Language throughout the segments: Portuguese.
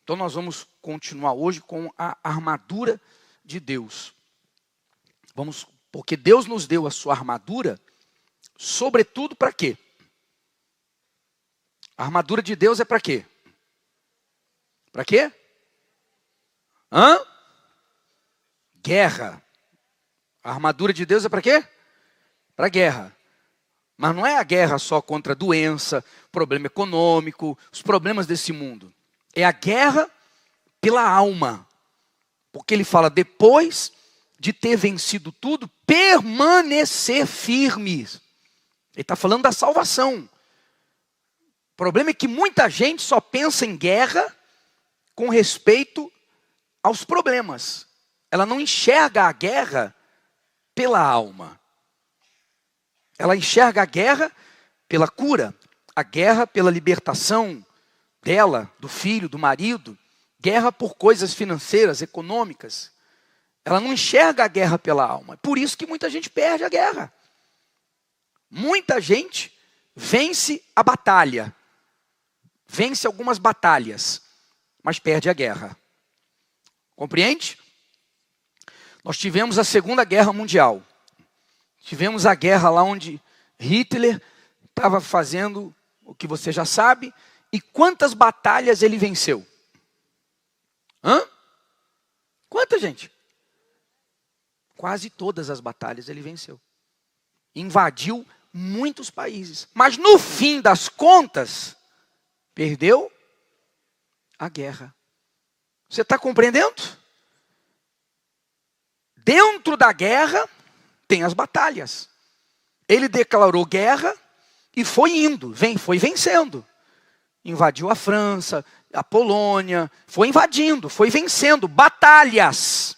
Então nós vamos continuar hoje com a armadura de Deus. Porque Deus nos deu a sua armadura, sobretudo para quê? A armadura de Deus é para quê? Para quê? Guerra. A armadura de Deus é para quê? Para guerra. Mas não é a guerra só contra a doença, problema econômico, os problemas desse mundo. É a guerra pela alma. Porque ele fala, depois de ter vencido tudo, permanecer firmes. Ele está falando da salvação. O problema é que muita gente só pensa em guerra com respeito aos problemas. Ela não enxerga a guerra pela alma. Ela enxerga a guerra pela cura, a guerra pela libertação dela, do filho, do marido, guerra por coisas financeiras, econômicas. Ela não enxerga a guerra pela alma. É por isso que muita gente perde a guerra. Muita gente vence a batalha, vence algumas batalhas, mas perde a guerra. Compreende? Nós tivemos a Segunda Guerra Mundial. Tivemos a guerra lá onde Hitler estava fazendo o que você já sabe. E quantas batalhas ele venceu? Quanta, gente? Quase todas as batalhas ele venceu. Invadiu muitos países. Mas no fim das contas, perdeu a guerra. Você está compreendendo? Dentro da guerra tem as batalhas. Ele declarou guerra e foi indo, foi vencendo. Invadiu a França, a Polônia, foi invadindo, foi vencendo batalhas.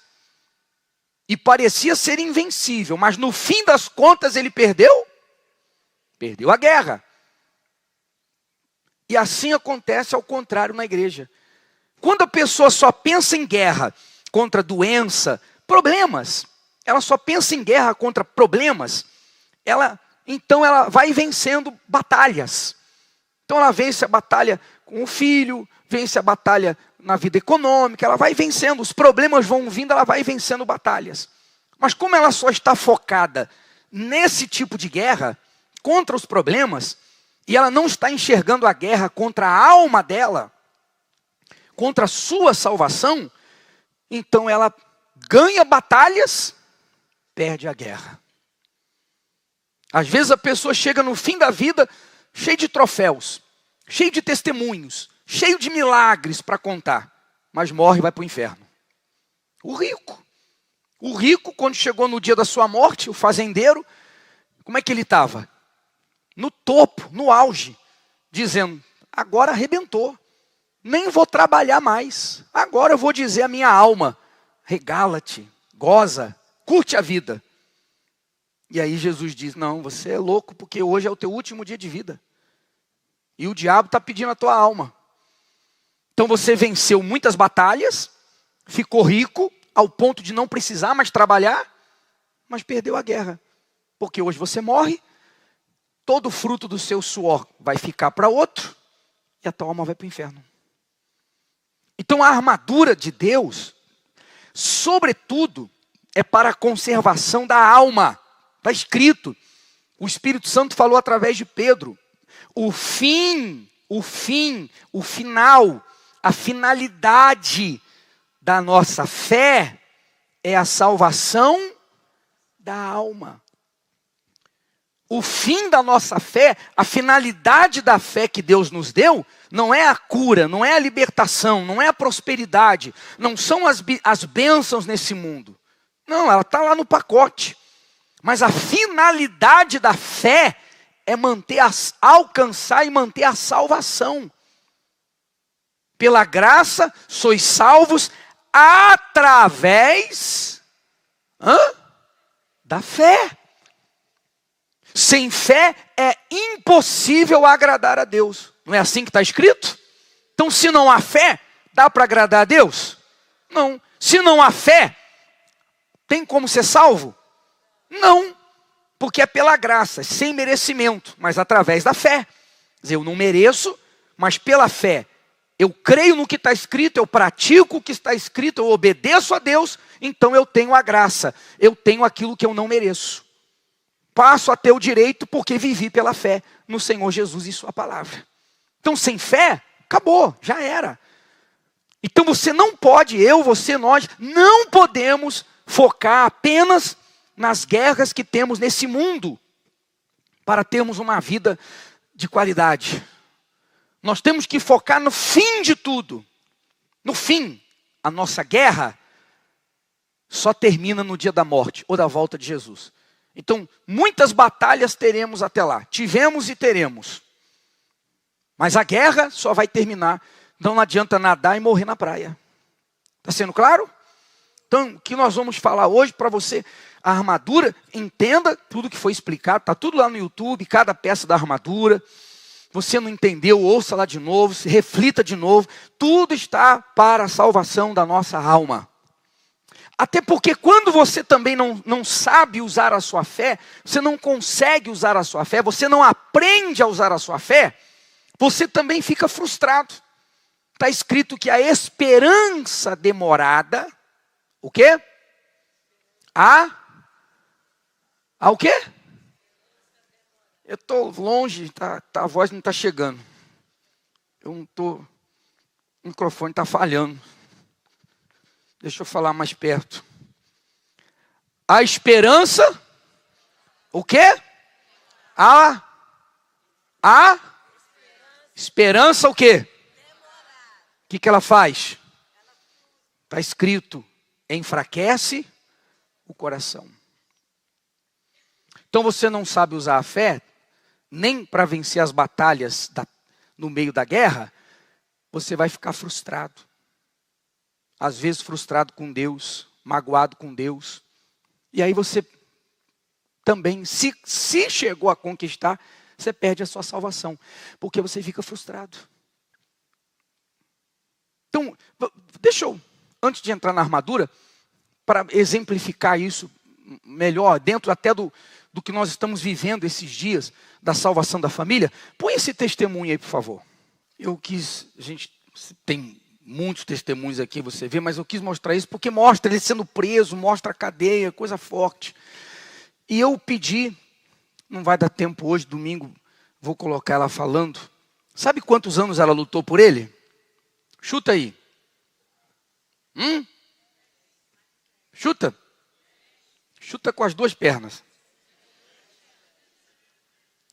E parecia ser invencível, mas no fim das contas ele perdeu a guerra. E assim acontece ao contrário na igreja. Quando a pessoa só pensa em guerra contra doença, problemas, ela só pensa em guerra contra problemas, então ela vai vencendo batalhas. Então ela vence a batalha com o filho, vence a batalha na vida econômica, ela vai vencendo, os problemas vão vindo, ela vai vencendo batalhas. Mas como ela só está focada nesse tipo de guerra, contra os problemas, e ela não está enxergando a guerra contra a alma dela, contra a sua salvação, então ela ganha batalhas, perde a guerra. Às vezes a pessoa chega no fim da vida cheio de troféus, cheio de testemunhos, cheio de milagres para contar, mas morre e vai para o inferno. O rico, quando chegou no dia da sua morte, o fazendeiro, como é que ele estava? No topo, no auge, dizendo, agora arrebentou, nem vou trabalhar mais, agora eu vou dizer à minha alma, regala-te, goza, curte a vida. E aí Jesus diz, não, você é louco porque hoje é o teu último dia de vida. E o diabo está pedindo a tua alma. Então você venceu muitas batalhas, ficou rico ao ponto de não precisar mais trabalhar, mas perdeu a guerra. Porque hoje você morre, todo o fruto do seu suor vai ficar para outro, e a tua alma vai para o inferno. Então a armadura de Deus, sobretudo, é para a conservação da alma. Está escrito, o Espírito Santo falou através de Pedro, o final, a finalidade da nossa fé é a salvação da alma. O fim da nossa fé, a finalidade da fé que Deus nos deu, não é a cura, não é a libertação, não é a prosperidade, não são as bênçãos nesse mundo. Não, ela está lá no pacote. Mas a finalidade da fé é alcançar e manter a salvação. Pela graça, sois salvos através da fé. Sem fé é impossível agradar a Deus. Não é assim que está escrito? Então se não há fé, dá para agradar a Deus? Não. Se não há fé, tem como ser salvo? Não. Porque é pela graça, sem merecimento, mas através da fé. Quer dizer, eu não mereço, mas pela fé eu creio no que está escrito, eu pratico o que está escrito, eu obedeço a Deus, então eu tenho a graça, eu tenho aquilo que eu não mereço. Passo a ter o direito porque vivi pela fé no Senhor Jesus e sua palavra. Então sem fé, acabou, já era. Então você não pode, você, nós, não podemos focar apenas nas guerras que temos nesse mundo para termos uma vida de qualidade. Nós temos que focar no fim de tudo. No fim, a nossa guerra só termina no dia da morte ou da volta de Jesus. Então, muitas batalhas teremos até lá. Tivemos e teremos. Mas a guerra só vai terminar. Não adianta nadar e morrer na praia. Está sendo claro? Então, o que nós vamos falar hoje para você, a armadura, entenda tudo que foi explicado, está tudo lá no YouTube, cada peça da armadura. Você não entendeu, ouça lá de novo, se reflita de novo. Tudo está para a salvação da nossa alma. Até porque quando você também não sabe usar a sua fé, você não consegue usar a sua fé, você não aprende a usar a sua fé, você também fica frustrado. Está escrito que a esperança demorada, o quê? A o quê? Eu estou longe, a voz não está chegando. Eu não estou, o microfone está falhando. Deixa eu falar mais perto. A esperança, o quê? A esperança o quê? O que ela faz? Está escrito, enfraquece o coração. Então você não sabe usar a fé, nem para vencer as batalhas no meio da guerra, você vai ficar frustrado. Às vezes frustrado com Deus, magoado com Deus. E aí você também, se chegou a conquistar, você perde a sua salvação. Porque você fica frustrado. Então, deixa eu, antes de entrar na armadura, para exemplificar isso melhor, dentro até do que nós estamos vivendo esses dias, da salvação da família, põe esse testemunho aí, por favor. A gente tem muitos testemunhos aqui, você vê, mas eu quis mostrar isso porque mostra ele sendo preso, mostra a cadeia, coisa forte. E eu pedi, não vai dar tempo hoje, domingo, vou colocar ela falando. Sabe quantos anos ela lutou por ele? Chuta aí. Chuta. Chuta com as duas pernas.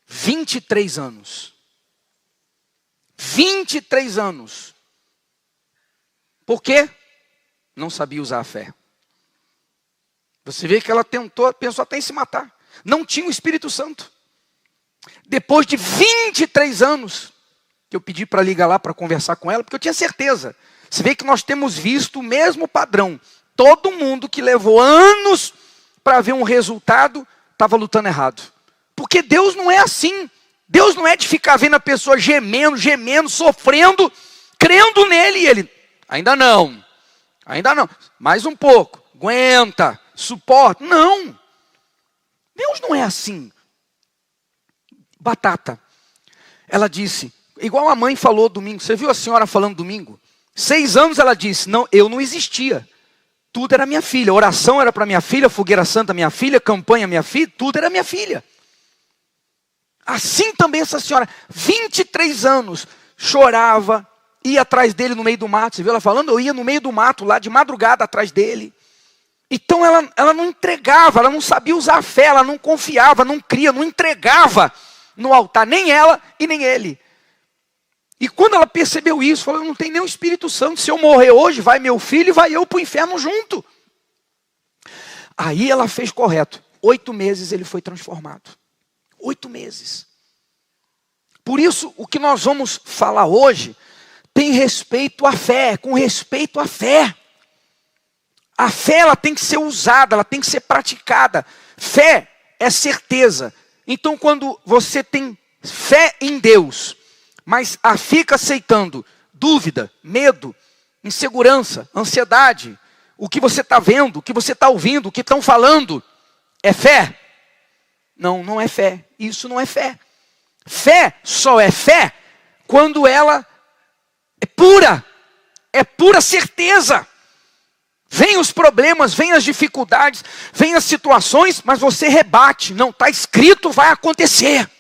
23 anos. 23 anos. Por quê? Não sabia usar a fé. Você vê que ela pensou até em se matar. Não tinha o Espírito Santo. Depois de 23 anos, que eu pedi para ligar lá para conversar com ela, porque eu tinha certeza. Você vê que nós temos visto o mesmo padrão. Todo mundo que levou anos para ver um resultado, estava lutando errado. Porque Deus não é assim. Deus não é de ficar vendo a pessoa gemendo, sofrendo, crendo nele e ele... Ainda não, mais um pouco, aguenta, suporta. Não, Deus não é assim. Batata, ela disse, igual a mãe falou domingo, você viu a senhora falando domingo? 6 anos ela disse, não, eu não existia, tudo era minha filha, oração era para minha filha, fogueira santa minha filha, campanha minha filha, tudo era minha filha. Assim também essa senhora, 23 anos, chorava, ia atrás dele no meio do mato. Você viu ela falando? Eu ia no meio do mato, lá de madrugada atrás dele. Então ela não entregava, ela não sabia usar a fé, ela não confiava, não cria, não entregava no altar, nem ela e nem ele. E quando ela percebeu isso, falou, não tem nem o Espírito Santo, se eu morrer hoje, vai meu filho e vai eu para o inferno junto. Aí ela fez correto. 8 meses ele foi transformado. 8 meses. Por isso, o que nós vamos falar hoje tem respeito à fé, com respeito à fé. A fé ela tem que ser usada, ela tem que ser praticada. Fé é certeza. Então quando você tem fé em Deus, mas fica aceitando dúvida, medo, insegurança, ansiedade, o que você está vendo, o que você está ouvindo, o que estão falando, é fé? Não, não é fé. Isso não é fé. Fé só é fé quando ela é pura certeza. Vem os problemas, vem as dificuldades, vem as situações, mas você rebate. Não, está escrito, vai acontecer.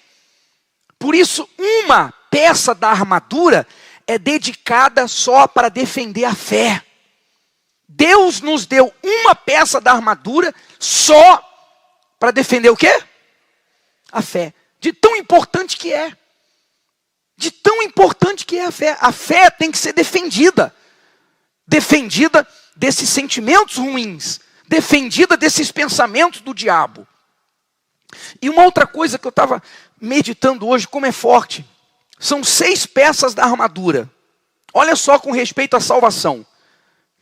Por isso, uma peça da armadura é dedicada só para defender a fé. Deus nos deu uma peça da armadura só para defender o quê? A fé. De tão importante que é. De tão importante que é a fé. A fé tem que ser defendida. Defendida desses sentimentos ruins. Defendida desses pensamentos do diabo. E uma outra coisa que eu estava meditando hoje, como é forte. São 6 peças da armadura. Olha só com respeito à salvação.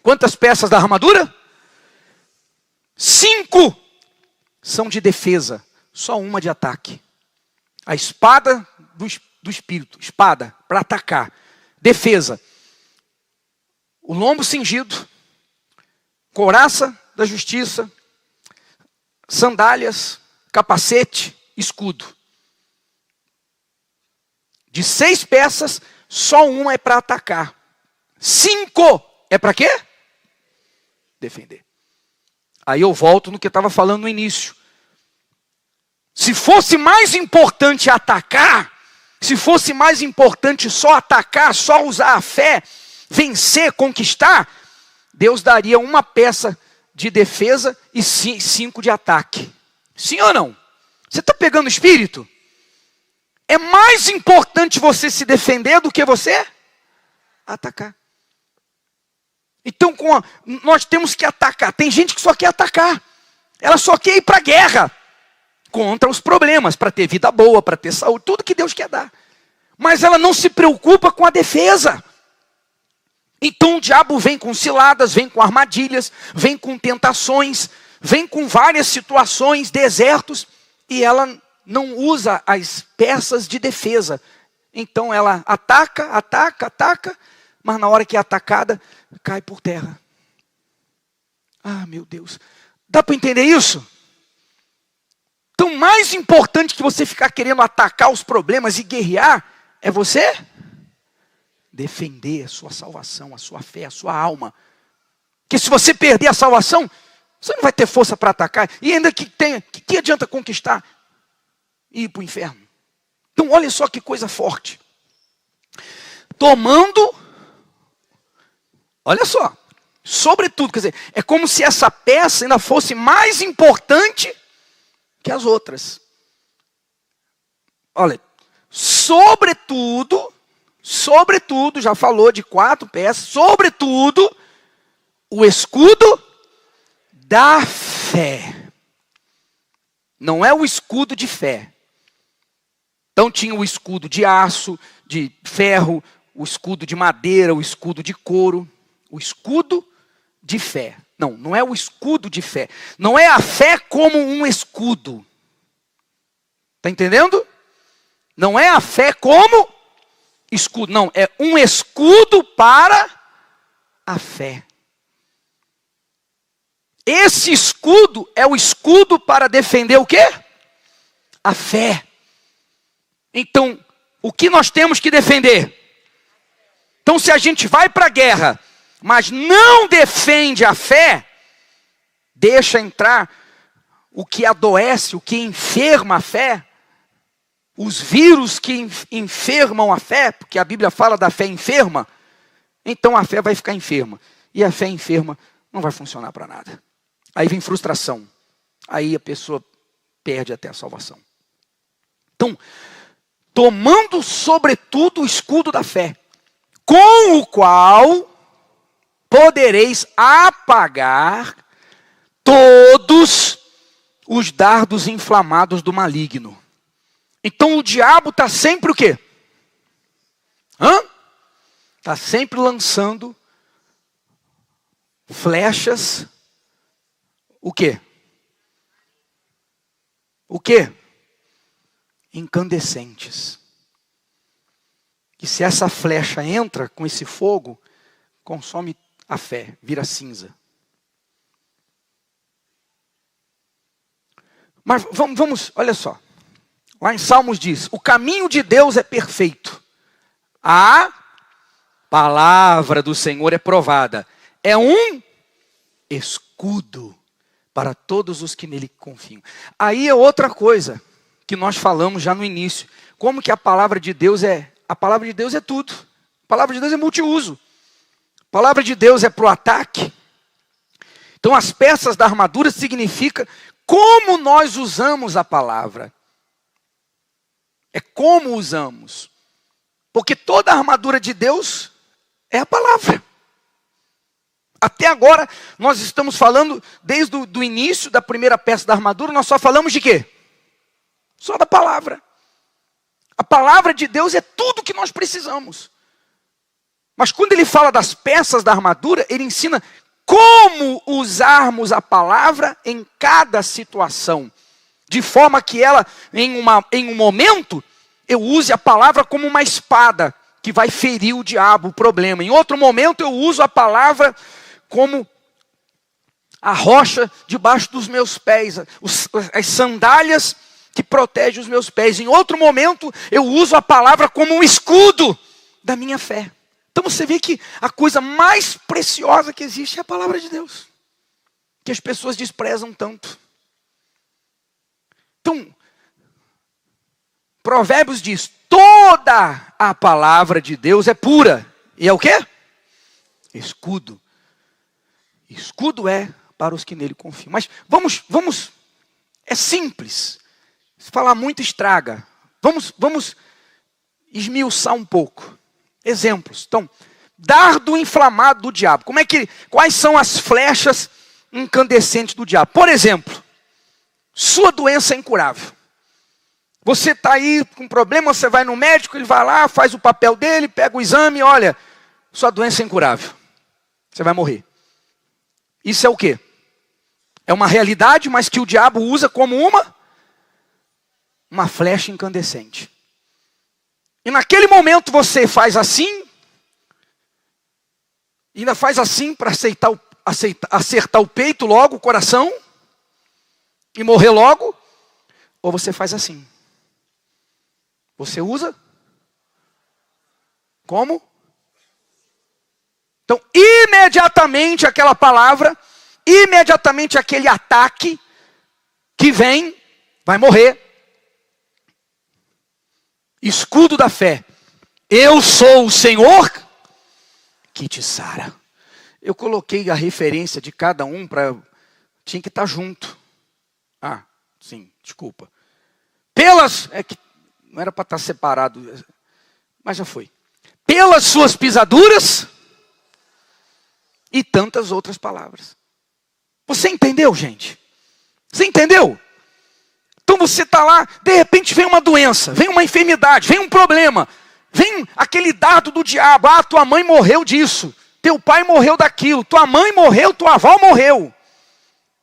Quantas peças da armadura? 5 são de defesa. Só uma de ataque. A espada do Espírito. Espada para atacar. Defesa. O lombo cingido. Couraça da justiça. Sandálias. Capacete. Escudo. De 6 peças, só uma é para atacar. 5 é para quê? Defender. Aí eu volto no que eu estava falando no início. Se fosse mais importante atacar, se fosse mais importante só atacar, só usar a fé, vencer, conquistar, Deus daria uma peça de defesa e 5 de ataque. Sim ou não? Você está pegando o espírito? É mais importante você se defender do que você atacar. Então nós temos que atacar. Tem gente que só quer atacar. Ela só quer ir para a guerra. Contra os problemas, para ter vida boa, para ter saúde, tudo que Deus quer dar. Mas ela não se preocupa com a defesa. Então o diabo vem com ciladas, vem com armadilhas, vem com tentações, vem com várias situações, desertos, e ela não usa as peças de defesa. Então ela ataca, mas na hora que é atacada, cai por terra. Ah, meu Deus. Dá para entender isso? Então, mais importante que você ficar querendo atacar os problemas e guerrear, é você defender a sua salvação, a sua fé, a sua alma. Porque se você perder a salvação, você não vai ter força para atacar. E ainda que adianta conquistar e ir para o inferno? Então, olha só que coisa forte. Tomando, olha só, sobretudo, quer dizer, é como se essa peça ainda fosse mais importante que as outras. Olha, sobretudo, já falou de 4 peças, sobretudo, o escudo da fé. Não é o escudo de fé. Então tinha o escudo de aço, de ferro, o escudo de madeira, o escudo de couro, o escudo de fé. Não é o escudo de fé. Não é a fé como um escudo. Está entendendo? Não é a fé como escudo. Não, é um escudo para a fé. Esse escudo é o escudo para defender o quê? A fé. Então, o que nós temos que defender? Então, se a gente vai para a guerra, mas não defende a fé, deixa entrar o que adoece, o que enferma a fé, os vírus que enfermam a fé, porque a Bíblia fala da fé enferma, então a fé vai ficar enferma. E a fé enferma não vai funcionar para nada. Aí vem frustração. Aí a pessoa perde até a salvação. Então, tomando sobretudo o escudo da fé, com o qual podereis apagar todos os dardos inflamados do maligno. Então o diabo está sempre o quê? Está sempre lançando flechas. O quê? O quê? Incandescentes. E se essa flecha entra com esse fogo, consome a fé, vira cinza. Mas vamos, olha só. Lá em Salmos diz, o caminho de Deus é perfeito. palavra do Senhor é provada. É um escudo para todos os que nele confiam. Aí é outra coisa que nós falamos já no início. Como que a palavra de Deus é? A palavra de Deus é tudo. A palavra de Deus é multiuso. A palavra de Deus é para o ataque. Então as peças da armadura significa como nós usamos a palavra. É como usamos. Porque toda a armadura de Deus é a palavra. Até agora, nós estamos falando, desde o início da primeira peça da armadura, nós só falamos de quê? Só da palavra. A palavra de Deus é tudo que nós precisamos. Mas quando ele fala das peças da armadura, ele ensina como usarmos a palavra em cada situação. De forma que ela, em um momento, eu use a palavra como uma espada que vai ferir o diabo, o problema. Em outro momento, eu uso a palavra como a rocha debaixo dos meus pés, as sandálias que protegem os meus pés. Em outro momento, eu uso a palavra como um escudo da minha fé. Então você vê que a coisa mais preciosa que existe é a palavra de Deus, que as pessoas desprezam tanto. Então, Provérbios diz, toda a palavra de Deus é pura. E é o quê? Escudo. Escudo é para os que nele confiam. Mas vamos, é simples. Se falar muito estraga. Vamos esmiuçar um pouco. Exemplos. Então, dardo inflamado do diabo. Quais são as flechas incandescentes do diabo? Por exemplo, sua doença é incurável. Você está aí com problema, você vai no médico, ele vai lá, faz o papel dele, pega o exame, olha, sua doença é incurável. Você vai morrer. Isso é o quê? É uma realidade, mas que o diabo usa como uma flecha incandescente. E naquele momento você faz assim, ainda faz assim para acertar o peito logo, o coração, e morrer logo, ou você faz assim. Você usa como? Então, imediatamente aquela palavra, imediatamente aquele ataque que vem, vai morrer. Escudo da fé. Eu sou o Senhor que te sara. Eu coloquei a referência de cada um para... Tinha que estar junto. Ah, sim, desculpa. É que não era para estar separado, mas já foi. Pelas suas pisaduras... E tantas outras palavras. Você entendeu, gente? Você entendeu? Então você está lá, de repente vem uma doença, vem uma enfermidade, vem um problema, vem aquele dardo do diabo. Ah, tua mãe morreu disso, teu pai morreu daquilo, tua mãe morreu, tua avó morreu.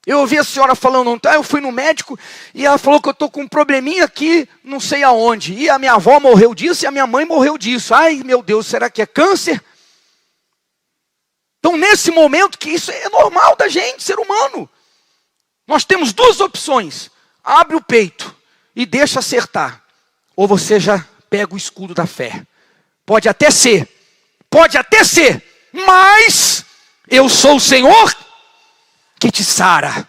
Eu ouvi a senhora falando, eu fui no médico e ela falou que eu estou com um probleminha aqui, não sei aonde. E a minha avó morreu disso e a minha mãe morreu disso. Ai, meu Deus, será que é câncer? Então, nesse momento, que isso é normal da gente, ser humano. Nós temos duas opções. Abre o peito e deixa acertar. Ou você já pega o escudo da fé. Pode até ser. Mas eu sou o Senhor que te sara.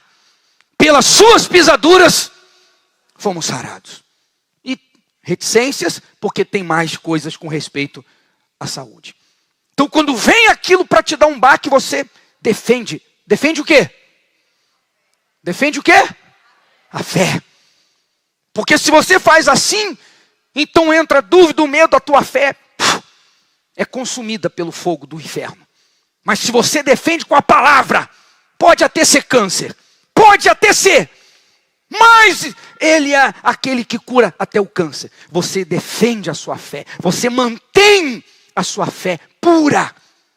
Pelas suas pisaduras, fomos sarados. E reticências, porque tem mais coisas com respeito à saúde. Então, quando vem aquilo para te dar um baque, você defende. Defende o quê? Defende o quê? A fé. Porque se você faz assim, então entra a dúvida, o medo, a tua fé é consumida pelo fogo do inferno. Mas se você defende com a palavra, pode até ser câncer, pode até ser, mas ele é aquele que cura até o câncer. Você defende a sua fé, você mantém a sua fé pura,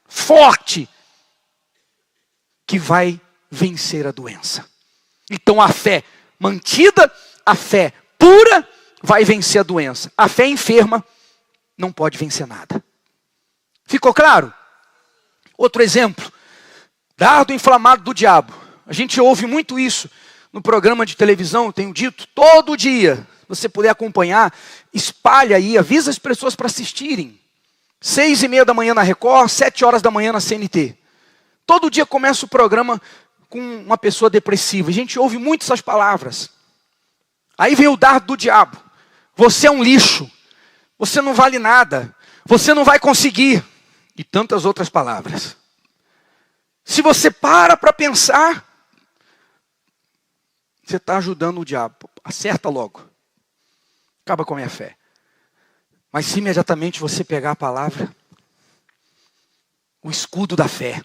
forte, que vai vencer a doença. Então a fé mantida, a fé pura, vai vencer a doença. A fé enferma não pode vencer nada. Ficou claro? Outro exemplo, dardo inflamado do diabo. A gente ouve muito isso no programa de televisão, eu tenho dito, todo dia. Se você puder acompanhar, espalha aí, avisa as pessoas para assistirem. 6h30 da manhã na Record, 7 horas da manhã na CNT. Todo dia começa o programa com uma pessoa depressiva. A gente ouve muito essas palavras. Aí vem o dardo do diabo. Você é um lixo. Você não vale nada. Você não vai conseguir. E tantas outras palavras. Se você para pensar, você está ajudando o diabo. Acerta logo. Acaba com a minha fé. Mas se imediatamente você pegar a palavra, o escudo da fé.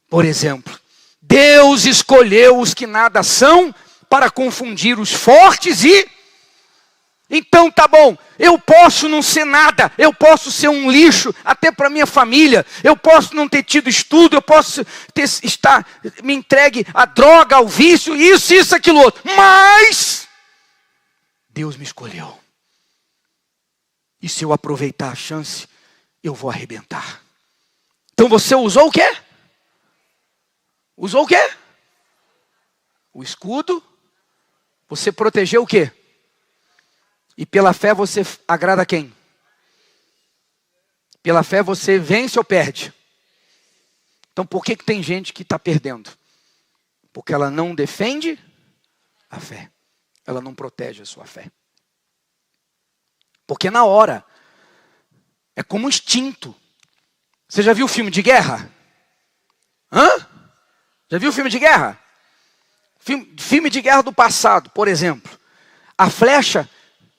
Por exemplo, Deus escolheu os que nada são para confundir os fortes e... Então tá bom, eu posso não ser nada, eu posso ser um lixo até para minha família, eu posso não ter tido estudo, eu posso estar me entregue à droga, ao vício, isso, aquilo outro. Mas Deus me escolheu. E se eu aproveitar a chance, eu vou arrebentar. Então você usou o quê? Usou o quê? O escudo. Você protegeu o quê? E pela fé você agrada quem? Pela fé você vence ou perde? Então por que tem gente que está perdendo? Porque ela não defende a fé. Ela não protege a sua fé. Porque na hora, é como um instinto. Você já viu filme de guerra? Já viu filme de guerra? Filme de guerra do passado, por exemplo. A flecha,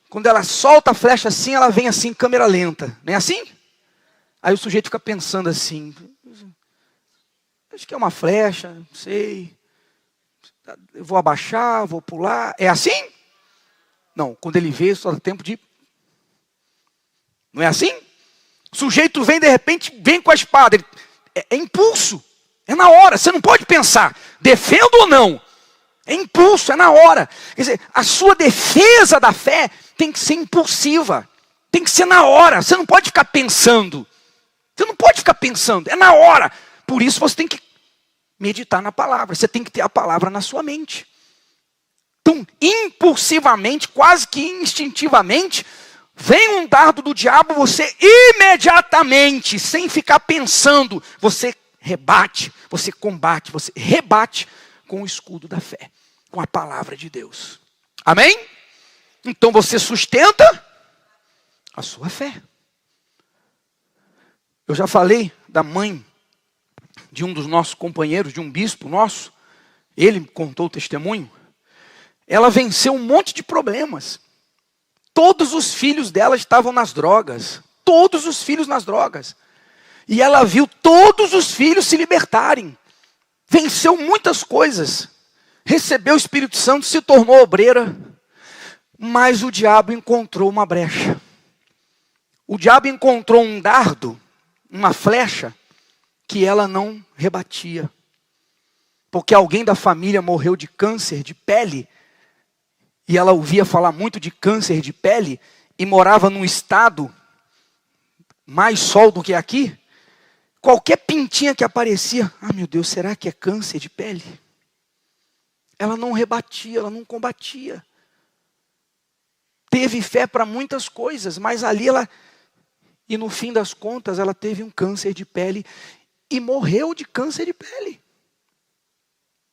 quando ela solta a flecha assim, ela vem assim, em câmera lenta. Não é assim? Aí o sujeito fica pensando assim. Acho que é uma flecha, não sei. Eu vou abaixar, vou pular. É assim? Não, quando ele vê, só dá tempo de... Não é assim? O sujeito vem, de repente, vem com a espada. É impulso. É na hora. Você não pode pensar, defendo ou não. É impulso, é na hora. Quer dizer, a sua defesa da fé tem que ser impulsiva. Tem que ser na hora. Você não pode ficar pensando. Você não pode ficar pensando. É na hora. Por isso você tem que meditar na palavra. Você tem que ter a palavra na sua mente. Então, impulsivamente, quase que instintivamente... Vem um dardo do diabo, você imediatamente, sem ficar pensando, você rebate, você combate, você rebate com o escudo da fé, com a palavra de Deus. Amém? Então você sustenta a sua fé. Eu já falei da mãe de um dos nossos companheiros, de um bispo nosso, ele contou o testemunho. Ela venceu um monte de problemas. Todos os filhos dela estavam nas drogas. Todos os filhos nas drogas. E ela viu todos os filhos se libertarem. Venceu muitas coisas. Recebeu o Espírito Santo, se tornou obreira. Mas o diabo encontrou uma brecha. O diabo encontrou um dardo, uma flecha, que ela não rebatia. Porque alguém da família morreu de câncer de pele. E ela ouvia falar muito de câncer de pele e morava num estado mais sol do que aqui. Qualquer pintinha que aparecia, meu Deus, será que é câncer de pele? Ela não rebatia, ela não combatia. Teve fé para muitas coisas, mas ali e no fim das contas, ela teve um câncer de pele e morreu de câncer de pele.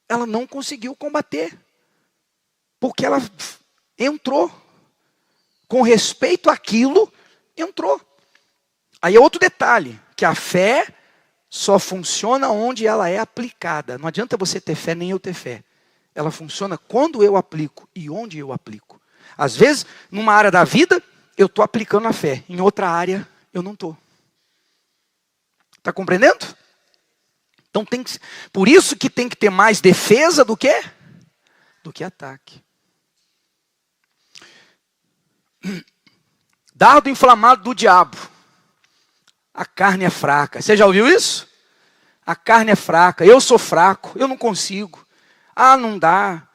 Ela não conseguiu combater. Porque ela entrou. Com respeito àquilo, entrou. Aí é outro detalhe, que a fé só funciona onde ela é aplicada. Não adianta você ter fé, nem eu ter fé. Ela funciona quando eu aplico e onde eu aplico. Às vezes, numa área da vida, eu estou aplicando a fé. Em outra área, eu não estou. Está compreendendo? Então, por isso que tem que ter mais defesa do que ataque. Dardo inflamado do diabo. A carne é fraca. Você já ouviu isso? A carne é fraca. Eu sou fraco. Eu não consigo. Não dá.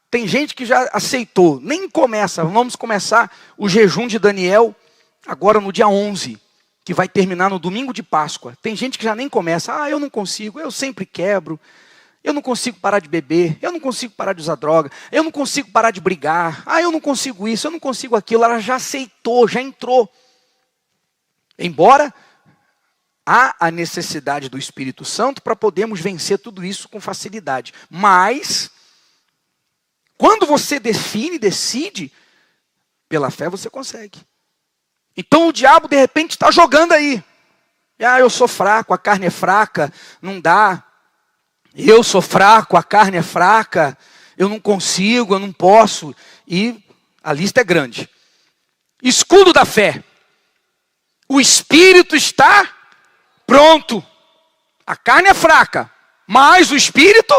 Tem gente que já aceitou. Nem começa. Vamos começar o jejum de Daniel agora no dia 11. Que vai terminar no domingo de Páscoa. Tem gente que já nem começa. Eu não consigo. Eu sempre quebro. Eu não consigo parar de beber, eu não consigo parar de usar droga, eu não consigo parar de brigar, eu não consigo isso, eu não consigo aquilo. Ela já aceitou, já entrou. Embora há a necessidade do Espírito Santo para podermos vencer tudo isso com facilidade. Mas, quando você decide, pela fé você consegue. Então o diabo de repente está jogando aí. Eu sou fraco, a carne é fraca, não dá. Eu sou fraco, a carne é fraca, eu não consigo, eu não posso. E a lista é grande. Escudo da fé. O espírito está pronto. A carne é fraca, mas o espírito,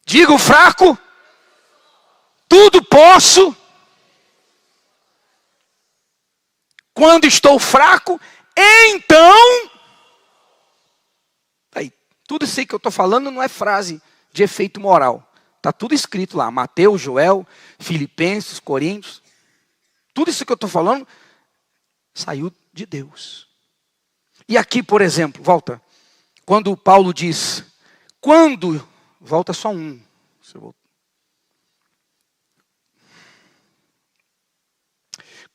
diga o fraco, tudo posso quando estou fraco, então... Aí, tudo isso aí que eu estou falando não é frase de efeito moral. Está tudo escrito lá, Mateus, Joel, Filipenses, Coríntios. Tudo isso que eu estou falando saiu de Deus. E aqui, por exemplo, volta. Quando Paulo diz, volta só um.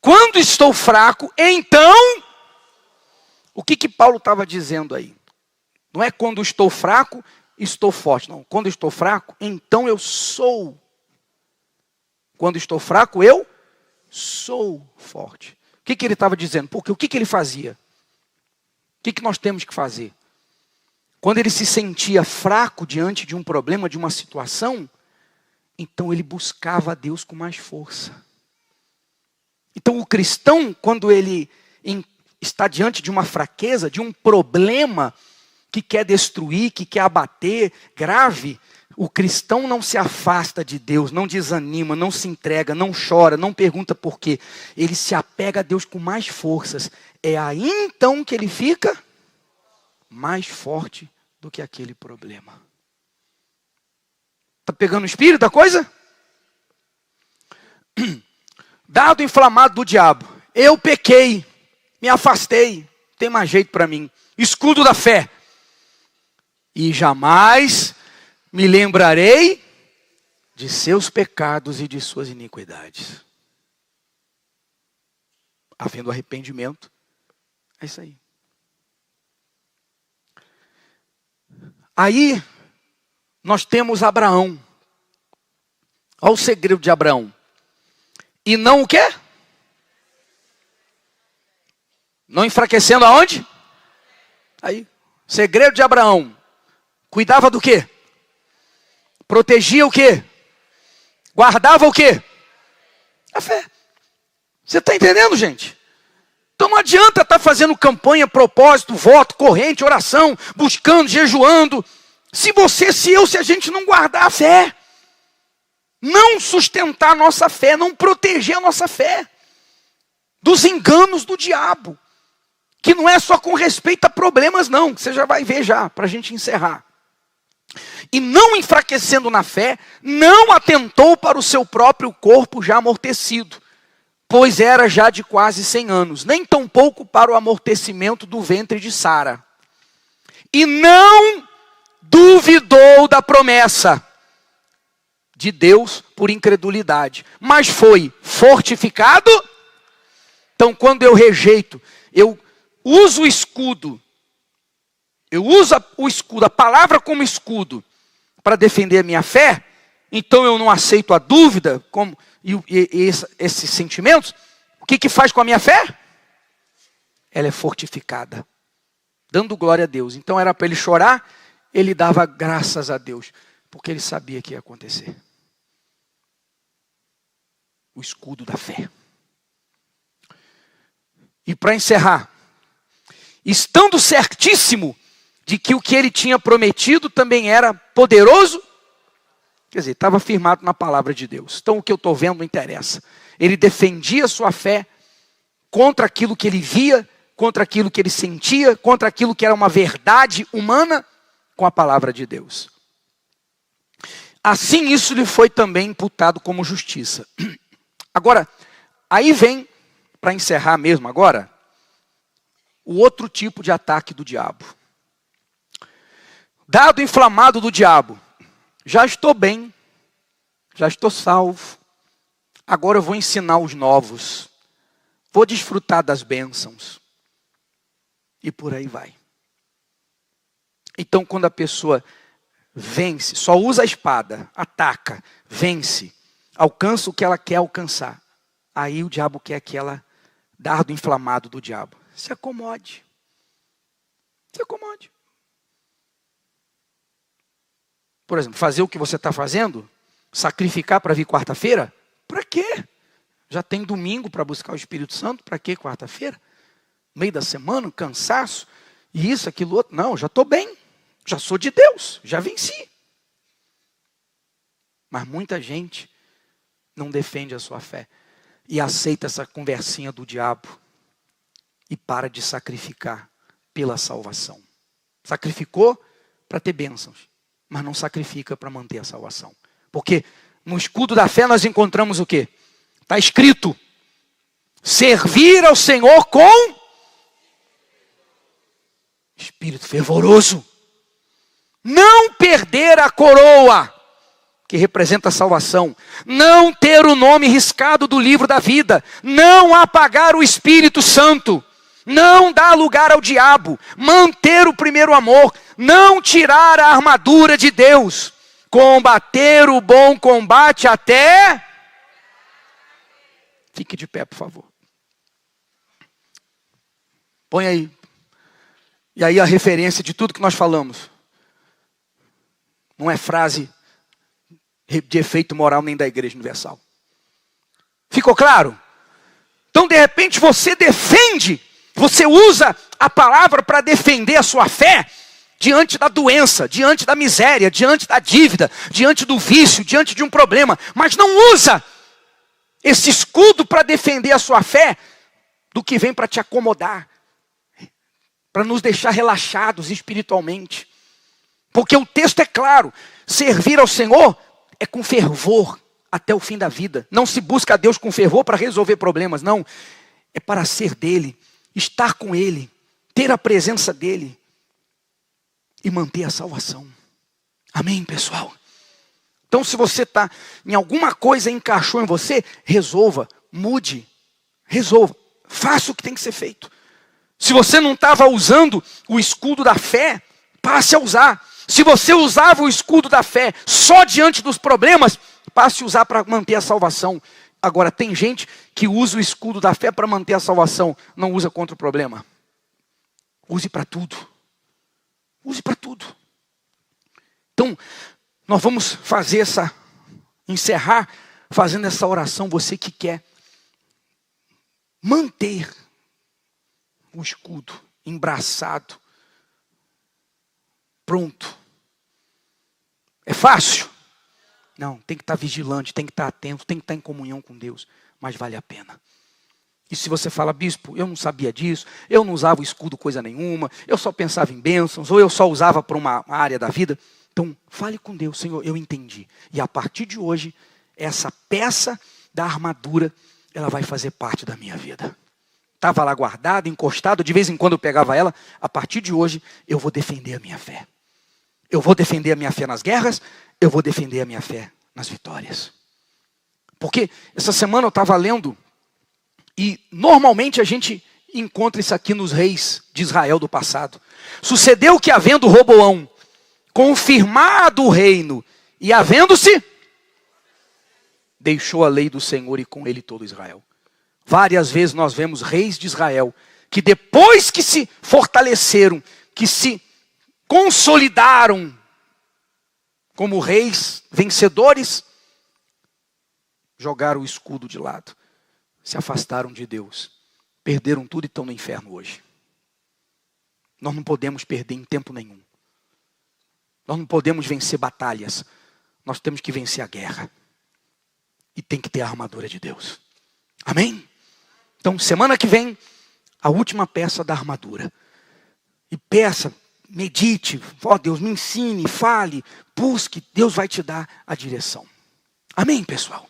Quando estou fraco, então, o que Paulo estava dizendo aí? Não é quando estou fraco, estou forte. Não, quando estou fraco, então eu sou. Quando estou fraco, eu sou forte. O que ele estava dizendo? Porque o que ele fazia? O que nós temos que fazer? Quando ele se sentia fraco diante de um problema, de uma situação, então ele buscava a Deus com mais força. Então o cristão, quando ele está diante de uma fraqueza, de um problema que quer destruir, que quer abater, grave, o cristão não se afasta de Deus, não desanima, não se entrega, não chora, não pergunta por quê. Ele se apega a Deus com mais forças. É aí então que ele fica mais forte do que aquele problema. Está pegando o espírito da coisa? Dado inflamado do diabo. Eu pequei, me afastei, não tem mais jeito para mim. Escudo da fé. E jamais me lembrarei de seus pecados e de suas iniquidades. Havendo arrependimento, é isso aí. Aí, nós temos Abraão. Olha o segredo de Abraão. E não o quê? Não enfraquecendo aonde? Aí, segredo de Abraão. Cuidava do quê? Protegia o quê? Guardava o quê? A fé. Você está entendendo, gente? Então não adianta estar fazendo campanha, propósito, voto, corrente, oração, buscando, jejuando. Se a gente não guardar a fé. Não sustentar a nossa fé, não proteger a nossa fé. Dos enganos do diabo. Que não é só com respeito a problemas não, que você já vai ver já, para a gente encerrar. E não enfraquecendo na fé, não atentou para o seu próprio corpo já amortecido, pois era já de quase 100 anos, nem tampouco para o amortecimento do ventre de Sara. E não duvidou da promessa de Deus por incredulidade, mas foi fortificado. Então quando eu rejeito, eu uso o escudo, a palavra como escudo, para defender a minha fé, então eu não aceito a dúvida e esses sentimentos. O que faz com a minha fé? Ela é fortificada, dando glória a Deus. Então era para ele chorar, ele dava graças a Deus, porque ele sabia que ia acontecer. O escudo da fé. E para encerrar, estando certíssimo de que o que ele tinha prometido também era poderoso, quer dizer, estava firmado na palavra de Deus. Então o que eu estou vendo não interessa. Ele defendia a sua fé contra aquilo que ele via, contra aquilo que ele sentia, contra aquilo que era uma verdade humana, com a palavra de Deus. Assim isso lhe foi também imputado como justiça. Agora, aí vem, para encerrar mesmo agora, o outro tipo de ataque do diabo. Dado inflamado do diabo, já estou bem, já estou salvo, agora eu vou ensinar os novos, vou desfrutar das bênçãos. E por aí vai. Então, quando a pessoa vence, só usa a espada, ataca, vence, alcança o que ela quer alcançar, aí o diabo quer que ela, dardo inflamado do diabo, se acomode. Se acomode. Por exemplo, fazer o que você está fazendo, sacrificar para vir quarta-feira, para quê? Já tem domingo para buscar o Espírito Santo, para quê quarta-feira? Meio da semana, cansaço, e isso, aquilo, outro. Não, já estou bem, já sou de Deus, já venci. Mas muita gente não defende a sua fé e aceita essa conversinha do diabo e para de sacrificar pela salvação. Sacrificou para ter bênçãos, mas não sacrifica para manter a salvação. Porque no escudo da fé nós encontramos o quê? Está escrito: servir ao Senhor com espírito fervoroso. Não perder a coroa, que representa a salvação. Não ter o nome riscado do livro da vida. Não apagar o Espírito Santo. Não dar lugar ao diabo. Manter o primeiro amor. Não tirar a armadura de Deus. Combater o bom combate até... Fique de pé, por favor. Põe aí. E aí a referência de tudo que nós falamos. Não é frase de efeito moral nem da Igreja Universal. Ficou claro? Então, de repente, você defende, você usa a palavra para defender a sua fé diante da doença, diante da miséria, diante da dívida, diante do vício, diante de um problema, mas não usa esse escudo para defender a sua fé do que vem para te acomodar, para nos deixar relaxados espiritualmente. Porque o texto é claro: servir ao Senhor é com fervor até o fim da vida. Não se busca a Deus com fervor para resolver problemas, não. É para ser dele, estar com ele, ter a presença dele e manter a salvação. Amém, pessoal? Então, se você está em alguma coisa encaixou em você, resolva, mude, resolva, faça o que tem que ser feito. Se você não estava usando o escudo da fé, passe a usar. Se você usava o escudo da fé só diante dos problemas, passe a usar para manter a salvação. Agora, tem gente que usa o escudo da fé para manter a salvação, não usa contra o problema. Use para tudo. Use para tudo. Então, nós vamos fazer encerrar fazendo essa oração. Você que quer manter o escudo embraçado, pronto. É fácil? Não, tem que estar vigilante, tem que estar atento, tem que estar em comunhão com Deus, mas vale a pena. E se você fala: bispo, eu não sabia disso, eu não usava o escudo coisa nenhuma, eu só pensava em bênçãos, ou eu só usava para uma área da vida, então fale com Deus: Senhor, eu entendi. E a partir de hoje, essa peça da armadura, ela vai fazer parte da minha vida. Estava lá guardada, encostada, de vez em quando eu pegava ela. A partir de hoje, eu vou defender a minha fé. Eu vou defender a minha fé nas guerras, eu vou defender a minha fé nas vitórias. Porque essa semana eu estava lendo, e normalmente a gente encontra isso aqui nos reis de Israel do passado. Sucedeu que, havendo Roboão confirmado o reino, e havendo-se, deixou a lei do Senhor e com ele todo Israel. Várias vezes nós vemos reis de Israel que depois que se fortaleceram, que se consolidaram como reis vencedores, jogaram o escudo de lado, se afastaram de Deus, perderam tudo e estão no inferno hoje. Nós não podemos perder em tempo nenhum. Nós não podemos vencer batalhas. Nós temos que vencer a guerra. E tem que ter a armadura de Deus. Amém? Então, semana que vem, a última peça da armadura. E peça, medite, Deus me ensine, fale, busque, Deus vai te dar a direção. Amém, pessoal?